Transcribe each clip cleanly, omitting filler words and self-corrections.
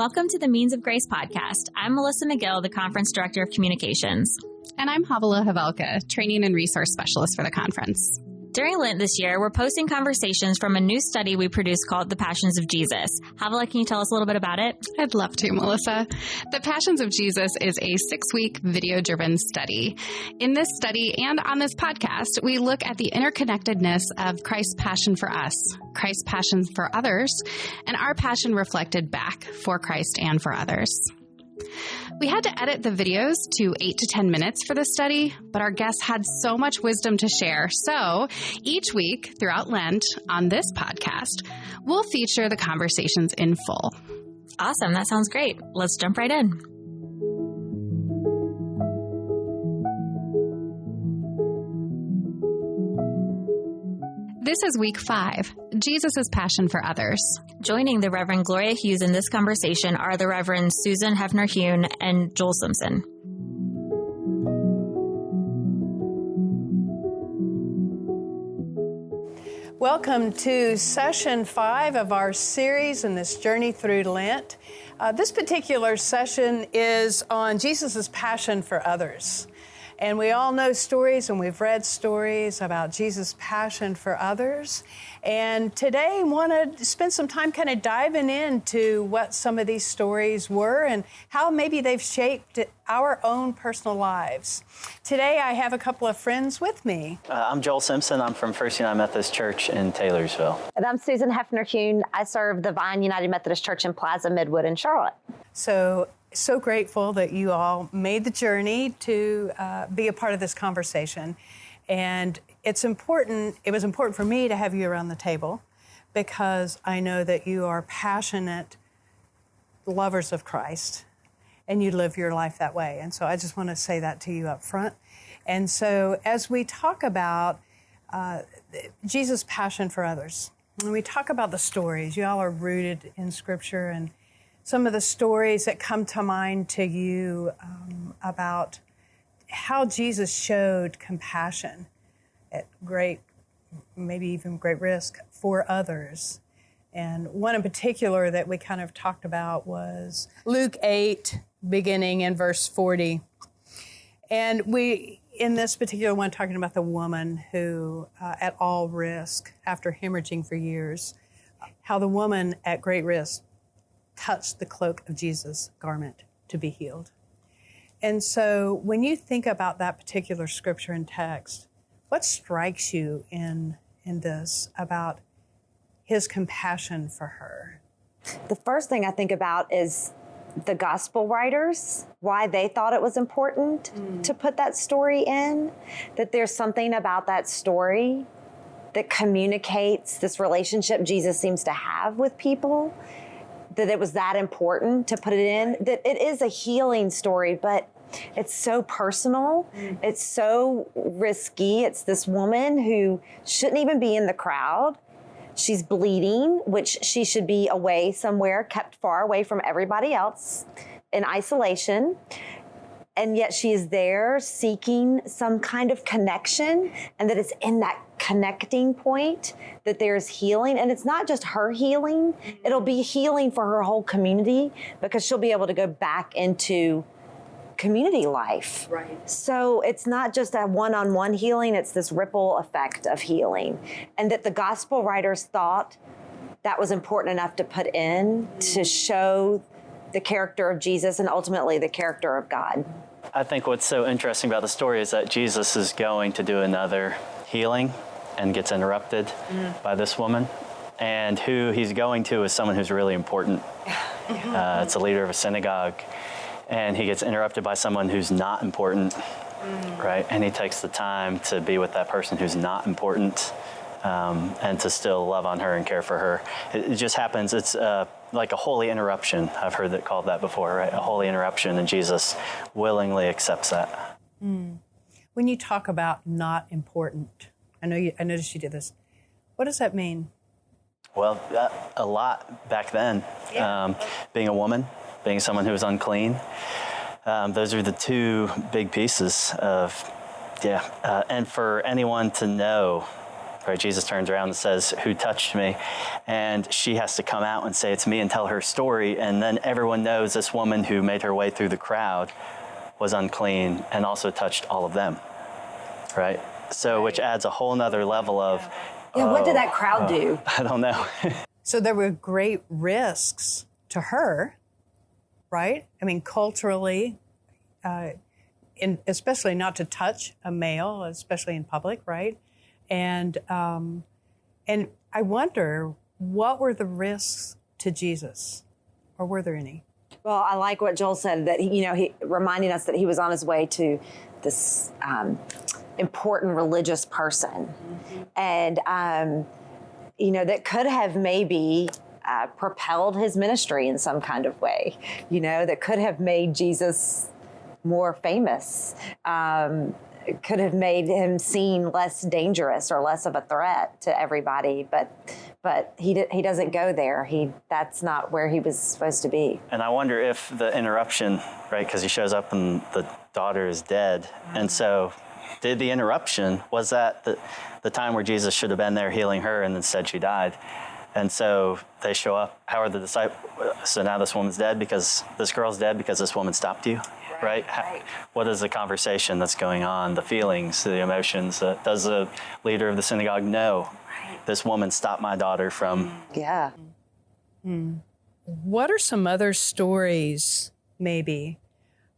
Welcome to the Means of Grace podcast. I'm Melissa McGill, the Conference Director of Communications. And I'm Havila Havelka, Training and Resource Specialist for the conference. During Lent this year, we're posting conversations from a new study we produced called The Passions of Jesus. Havila, can you tell us a little bit about it? I'd love to, Melissa. The Passions of Jesus is a 6-week video-driven study. In this study and on this podcast, we look at the interconnectedness of Christ's passion for us, Christ's passion for others, and our passion reflected back for Christ and for others. We had to edit the videos to 8 to 10 minutes for the study, but our guests had so much wisdom to share. So each week throughout Lent on this podcast, we'll feature the conversations in full. Awesome. That sounds great. Let's jump right in. This is week 5, Jesus' passion for others. Joining the Reverend Gloria Hughes in this conversation are the Reverend Susan Heafner-Heun and Joel Simpson. Welcome to session 5 of our series in this journey through Lent. This particular session is on Jesus' passion for others. And we all know stories, and we've read stories about Jesus' passion for others. And today I want to spend some time kind of diving into what some of these stories were and how maybe they've shaped our own personal lives. Today I have a couple of friends with me. I'm Joel Simpson. I'm from First United Methodist Church in Taylorsville. And I'm Susan Heafner-Heun. I serve the Vine United Methodist Church in Plaza Midwood in Charlotte. So grateful that you all made the journey to be a part of this conversation. And it was important for me to have you around the table because I know that you are passionate lovers of Christ and you live your life that way. And so I just want to say that to you up front. And so as we talk about Jesus' passion for others, when we talk about the stories, you all are rooted in Scripture, and some of the stories that come to mind to you about how Jesus showed compassion at maybe even great risk for others. And one in particular that we kind of talked about was Luke 8, beginning in verse 40. And we, in this particular one, talking about the woman who, at all risk, after hemorrhaging for years, how the woman at great risk touched the cloak of Jesus' garment to be healed. And so when you think about that particular scripture and text, what strikes you in this about his compassion for her? The first thing I think about is the gospel writers, why they thought it was important to put that story in, that there's something about that story that communicates this relationship Jesus seems to have with people, that it was that important to put it in, that it is a healing story, but it's so personal. It's so risky. It's this woman who shouldn't even be in the crowd. She's bleeding, which she should be away somewhere, kept far away from everybody else in isolation. And yet she is there seeking some kind of connection, and that it's in that connecting point that there's healing. And it's not just her healing, it'll be healing for her whole community because she'll be able to go back into community life. Right. So it's not just a one-on-one healing, it's this ripple effect of healing. And that the gospel writers thought that was important enough to put in to show the character of Jesus and ultimately the character of God. I think what's so interesting about the story is that Jesus is going to do another healing and gets interrupted by this woman. And who he's going to is someone who's really important. It's a leader of a synagogue. And he gets interrupted by someone who's not important, right? And he takes the time to be with that person who's not important and to still love on her and care for her. It just happens. It's like a holy interruption. I've heard that called that before, right? A holy interruption, and Jesus willingly accepts that. When you talk about not important, I noticed you did this. What does that mean? Well, a lot back then. Being a woman, being someone who was unclean. Those are the two big pieces of, and for anyone to know, right? Jesus turns around and says, "Who touched me?" And she has to come out and say, "It's me," and tell her story. And then everyone knows this woman who made her way through the crowd was unclean and also touched all of them, right? So, which adds a whole nother level of, what did that crowd do? I don't know. So there were great risks to her, right? I mean, culturally, especially not to touch a male, especially in public, right? And I wonder, what were the risks to Jesus, or were there any? Well, I like what Joel said, that he reminding us that he was on his way to this important religious person, and that could have maybe propelled his ministry in some kind of way. That could have made Jesus more famous. It could have made him seem less dangerous or less of a threat to everybody, but he doesn't go there. That's not where he was supposed to be. And I wonder if the interruption, right, because he shows up and the daughter is dead. And so did the interruption, was that the time where Jesus should have been there healing her, and instead she died? And so they show up. How are the disciples? So now this woman's dead because this girl's dead because this woman stopped you, right? What is the conversation that's going on, the feelings, the emotions? Does the leader of the synagogue know this woman stopped my daughter from? Yeah. What are some other stories, maybe,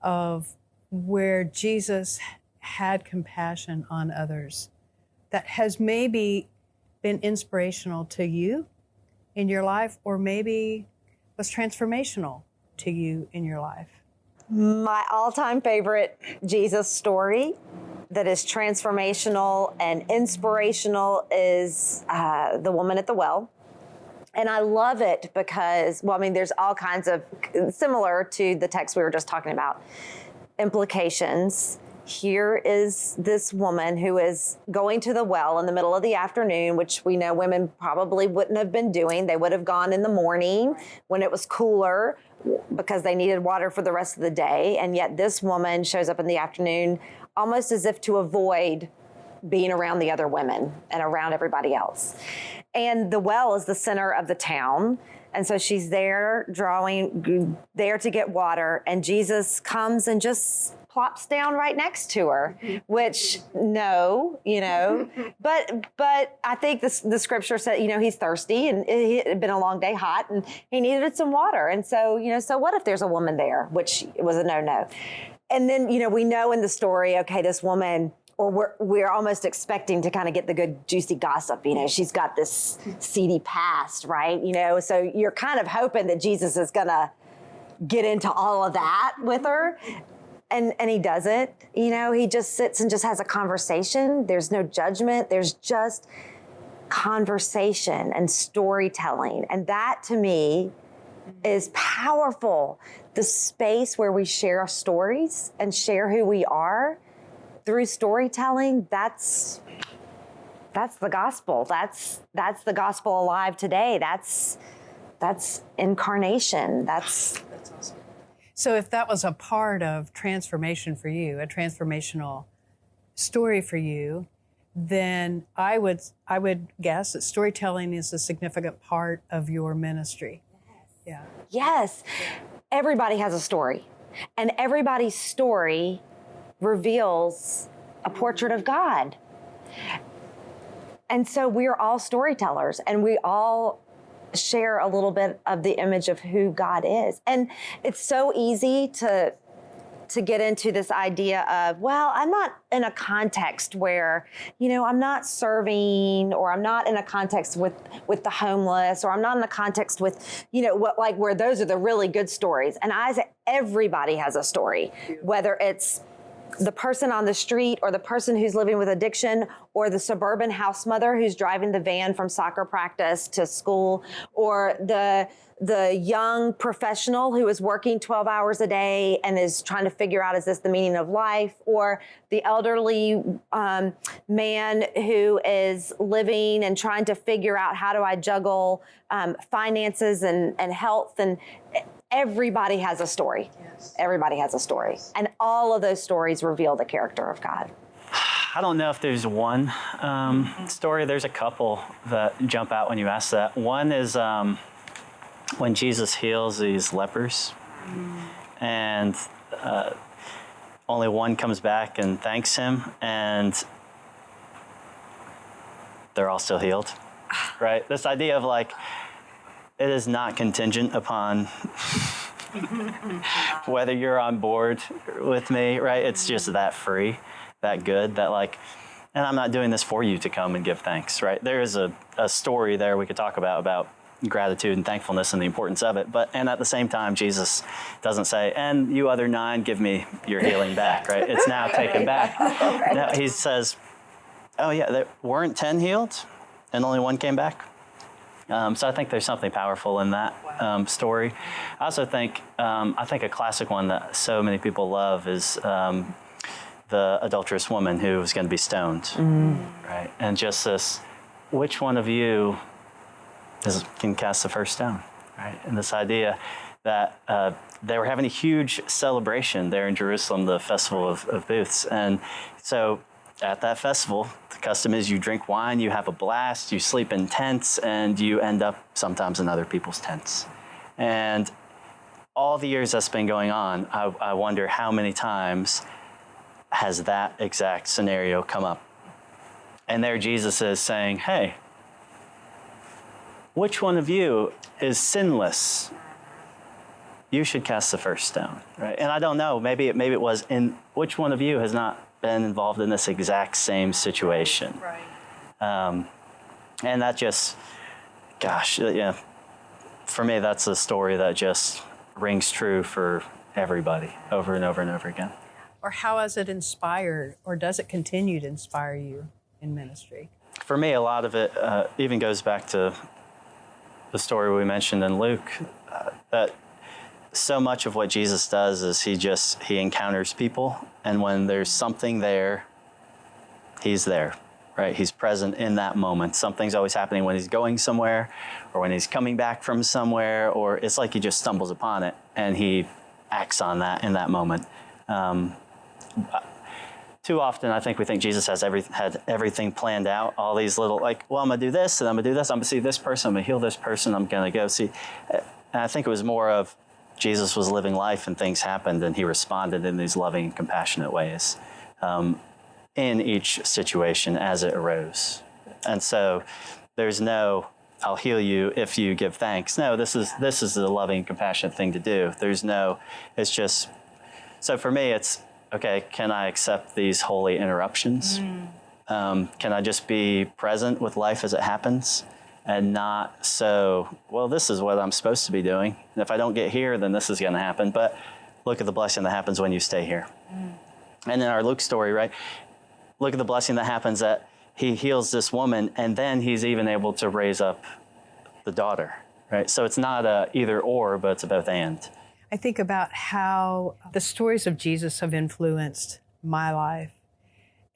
of where Jesus had compassion on others that has maybe been inspirational to you in your life, or maybe was transformational to you in your life? My all-time favorite Jesus story that is transformational and inspirational is the woman at the well. And I love it because, there's all kinds of, similar to the text we were just talking about, implications. Here is this woman who is going to the well in the middle of the afternoon, which we know women probably wouldn't have been doing. They would have gone in the morning when it was cooler because they needed water for the rest of the day. And yet this woman shows up in the afternoon almost as if to avoid being around the other women and around everybody else. And the well is the center of the town. And so she's there there to get water. And Jesus comes and just plops down right next to her, which but I think the scripture said, he's thirsty and it had been a long day hot and he needed some water. And so, so what if there's a woman there, which was a no. And then, we know in the story, okay, this woman, or we're almost expecting to kind of get the good juicy gossip, she's got this seedy past, right? So you're kind of hoping that Jesus is gonna get into all of that with her. And he doesn't, he just sits and just has a conversation. There's no judgment. There's just conversation and storytelling. And that to me is powerful. The space where we share our stories and share who we are through storytelling, that's the gospel. That's the gospel alive today. That's incarnation. That's awesome. So if that was a part of transformation for you, a transformational story for you, then I would guess that storytelling is a significant part of your ministry. Yeah. Yes. Everybody has a story. And everybody's story reveals a portrait of God. And so we're all storytellers, and we all share a little bit of the image of who God is. And it's so easy to get into this idea of, well, I'm not in a context where, I'm not serving, or I'm not in a context with the homeless, or I'm not in a context with, where those are the really good stories. And I say everybody has a story, whether it's the person on the street, or the person who's living with addiction, or the suburban house mother who's driving the van from soccer practice to school, or the young professional who is working 12 hours a day and is trying to figure out, is this the meaning of life? Or the elderly man who is living and trying to figure out, how do I juggle finances and health? And everybody has a story. Yes. Everybody has a story. And all of those stories reveal the character of God. I don't know if there's one story. There's a couple that jump out when you ask that. One is when Jesus heals these lepers, and only one comes back and thanks him, and they're all still healed, right? This idea of like, it is not contingent upon whether you're on board with me, right? It's just that free, that good, that like, and I'm not doing this for you to come and give thanks, right? There is a story there we could talk about gratitude and thankfulness and the importance of it. And at the same time, Jesus doesn't say, and you other 9, give me your healing back, right? It's now taken back. Right. No, he says, oh yeah, there weren't 10 healed and only 1 came back. So I think there's something powerful in that story. I also think, I think a classic one that so many people love is the adulterous woman who was going to be stoned, right? And just this, which one of you can cast the first stone, right? And this idea that they were having a huge celebration there in Jerusalem, the Festival of Booths. And so at that festival, the custom is you drink wine, you have a blast, you sleep in tents, and you end up sometimes in other people's tents. And all the years that's been going on, I wonder how many times has that exact scenario come up. And there Jesus is saying, hey, which one of you is sinless? You should cast the first stone, right? And I don't know, maybe it was in which one of you has not been involved in this exact same situation. Right. And that just, gosh, yeah, for me, that's a story that just rings true for everybody over and over and over again. Or how has it inspired, or does it continue to inspire you in ministry? For me, a lot of it even goes back to the story we mentioned in Luke, that so much of what Jesus does is he encounters people, and when there's something there, he's there, right? He's present in that moment. Something's always happening when he's going somewhere or when he's coming back from somewhere, or it's like he just stumbles upon it and he acts on that in that moment. Too often, I think we think Jesus had everything planned out, all these little, like, well, I'm going to do this, and I'm going to do this, I'm going to see this person, I'm going to heal this person, I'm going to go see. And I think it was more of Jesus was living life and things happened, and he responded in these loving and compassionate ways in each situation as it arose. And so there's no, I'll heal you if you give thanks. No, this is the loving and compassionate thing to do. There's no, it's just, so for me, it's, okay, can I accept these holy interruptions? Can I just be present with life as it happens and not so, well, this is what I'm supposed to be doing. And if I don't get here, then this is going to happen. But look at the blessing that happens when you stay here. And in our Luke story, right, look at the blessing that happens that he heals this woman, and then he's even able to raise up the daughter, right? So it's not a either or, but it's a both and. I think about how the stories of Jesus have influenced my life,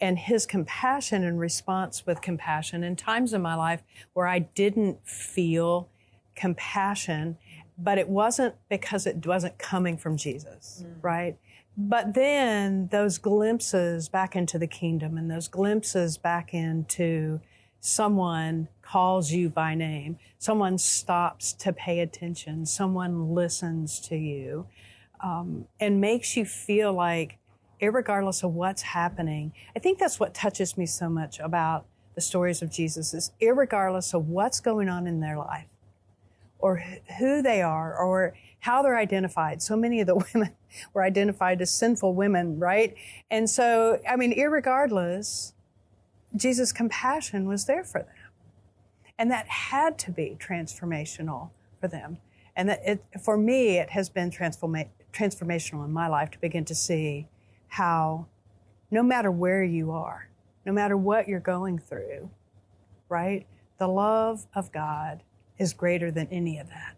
and his compassion and response with compassion in times in my life where I didn't feel compassion, but it wasn't because it wasn't coming from Jesus, right? But then those glimpses back into the kingdom and those glimpses back into someone calls you by name, someone stops to pay attention, someone listens to you, and makes you feel like, irregardless of what's happening, I think that's what touches me so much about the stories of Jesus is irregardless of what's going on in their life or who they are or how they're identified. So many of the women were identified as sinful women, right? And so, I mean, irregardless, Jesus' compassion was there for them. And that had to be transformational for them. And that for me, it has been transformational in my life to begin to see how no matter where you are, no matter what you're going through, right, the love of God is greater than any of that.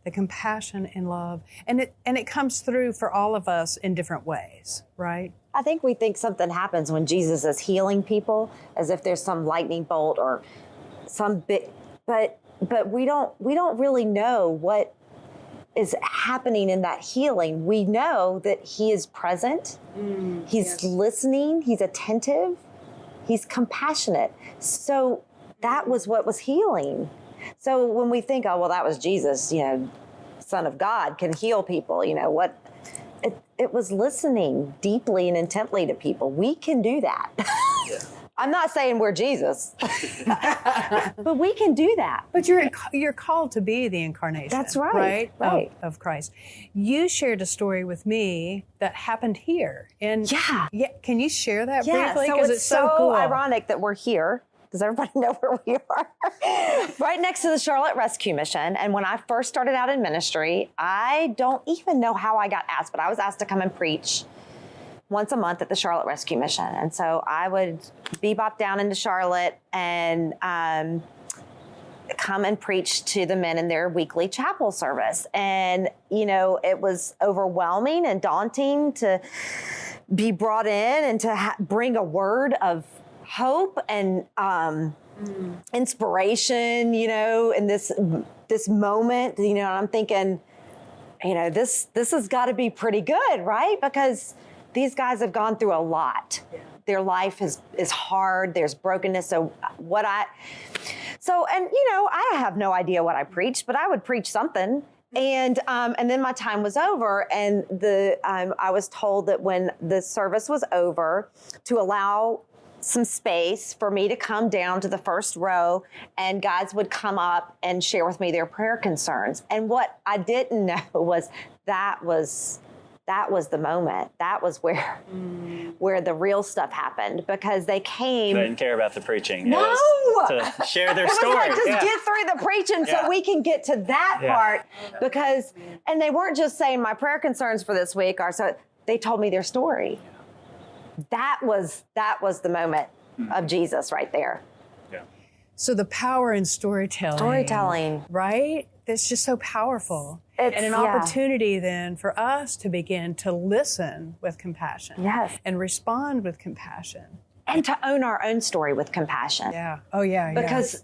The compassion and love, and it comes through for all of us in different ways, right? I think we think something happens when Jesus is healing people, as if there's some lightning bolt or some big, but we don't really know what is happening in that healing. We know that he is present, he's listening, he's attentive, He's compassionate. So that was what was healing. So when we think, oh, well, that was Jesus, Son of God can heal people, what? It was listening deeply and intently to people. We can do that. Yeah. I'm not saying we're Jesus, but we can do that. But you're called to be the incarnation. That's right. Right. Of Christ. You shared a story with me that happened here. And yeah. Can you share that briefly? So it's so cool. Ironic that we're here. Does everybody know where we are? Right next to the Charlotte Rescue Mission. And when I first started out in ministry, I don't even know how I got asked, but I was asked to come and preach once a month at the Charlotte Rescue Mission. And so I would bebop down into Charlotte and come and preach to the men in their weekly chapel service. And, it was overwhelming and daunting to be brought in and to bring a word of hope and inspiration, in this moment, and I'm thinking, this has got to be pretty good, right? Because these guys have gone through a lot. Yeah. Their life is hard. There's brokenness. I have no idea what I preached, but I would preach something. And then my time was over, and I was told that when the service was over, to allow some space for me to come down to the first row, and guys would come up and share with me their prayer concerns. And what I didn't know was that was the moment. That was where the real stuff happened, because they came. They didn't care about the preaching. No! It was to share their story. It was like, just get through the preaching so we can get to that part. Because, and they weren't just saying my prayer concerns for this week are, so they told me their story. That was the moment of Jesus right there. Yeah. So the power in storytelling. Right? It's just so powerful. And an opportunity then for us to begin to listen with compassion. Yes. And respond with compassion. And to own our own story with compassion. Yeah. Oh, yeah. Because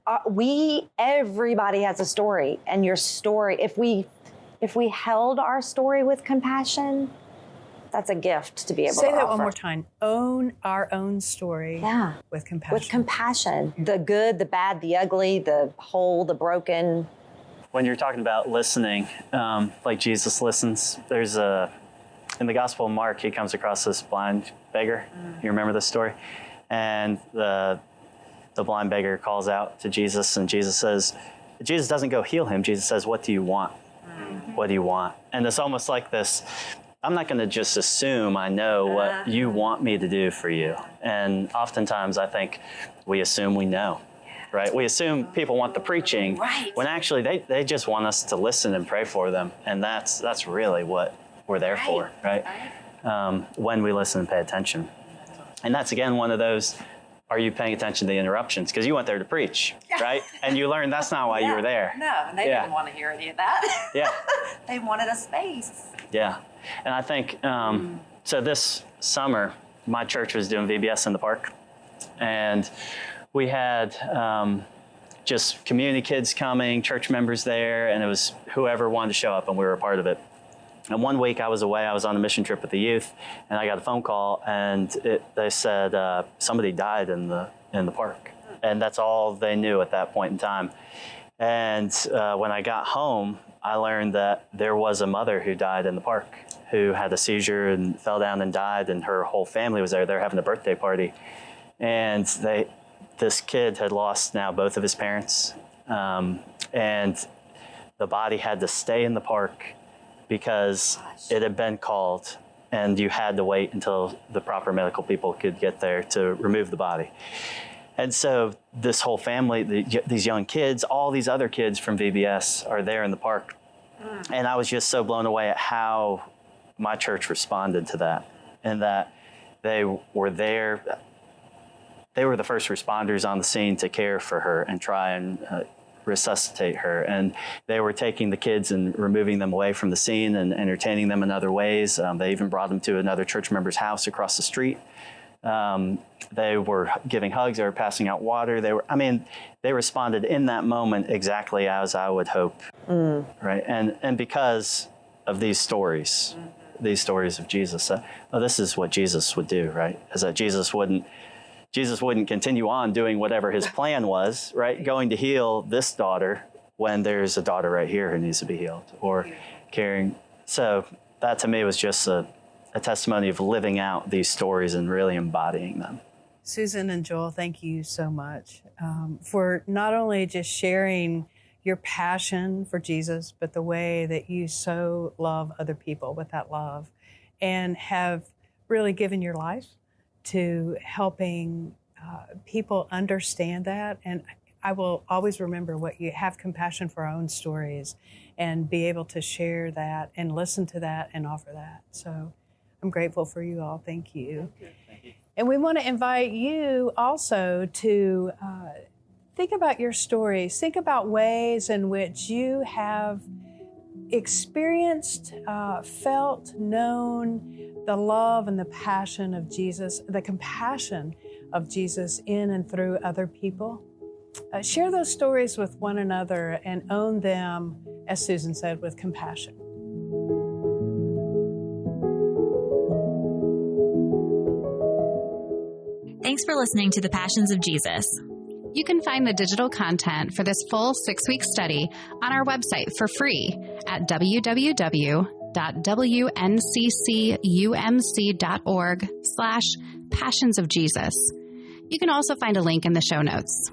everybody has a story. And your story, if we held our story with compassion, that's a gift to be able to offer. Say that one more time. Own our own story with compassion. With compassion. The good, the bad, the ugly, the whole, the broken. When you're talking about listening, like Jesus listens, there's in the Gospel of Mark, he comes across this blind beggar. You remember this story? And the blind beggar calls out to Jesus, and Jesus doesn't go heal him. Jesus says, "What do you want? What do you want?" And it's almost like this, I'm not going to just assume I know what you want me to do for you. And oftentimes I think we assume we know, right? We assume people want the preaching, when actually they just want us to listen and pray for them. And that's really what we're there for, right? When we listen and pay attention. And that's, again, one of those, are you paying attention to the interruptions? Because you went there to preach, right? And you learned that's not why you were there. No, and they didn't want to hear any of that. Yeah. They wanted a space. Yeah. And I think, so this summer, my church was doing VBS in the park. And we had just community kids coming, church members there, and it was whoever wanted to show up, and we were a part of it. And one week I was away, I was on a mission trip with the youth, and I got a phone call, and they said somebody died in the park. And that's all they knew at that point in time. And when I got home, I learned that there was a mother who died in the park, who had a seizure and fell down and died, and her whole family was there. They were having a birthday party. And this kid had lost now both of his parents, and the body had to stay in the park because it had been called, and you had to wait until the proper medical people could get there to remove the body. And so this whole family, these young kids, all these other kids from VBS are there in the park. And I was just so blown away at how my church responded to that, and that they were there. They were the first responders on the scene to care for her and try and resuscitate her. And they were taking the kids and removing them away from the scene and entertaining them in other ways. They even brought them to another church member's house across the street. They were giving hugs. They were passing out water. They responded in that moment exactly as I would hope, right? And because of these stories of Jesus, this is what Jesus would do, right? Is that Jesus Jesus wouldn't continue on doing whatever his plan was, right? Going to heal this daughter when there's a daughter right here who needs to be healed, or caring. So that to me was just a testimony of living out these stories and really embodying them. Susan and Joel, thank you so much for not only just sharing your passion for Jesus, but the way that you so love other people with that love, and have really given your life to helping people understand that. And I will always remember what you have, compassion for our own stories, and be able to share that and listen to that and offer that. So I'm grateful for you all. Thank you. Thank you. And we want to invite you also to think about your stories. Think about ways in which you have experienced, felt, known the love and the passion of Jesus, the compassion of Jesus in and through other people. Share those stories with one another and own them, as Susan said, with compassion. Thanks for listening to The Passions of Jesus. You can find the digital content for this full 6-week study on our website for free at www.wnccumc.org/Passions of Jesus. You can also find a link in the show notes.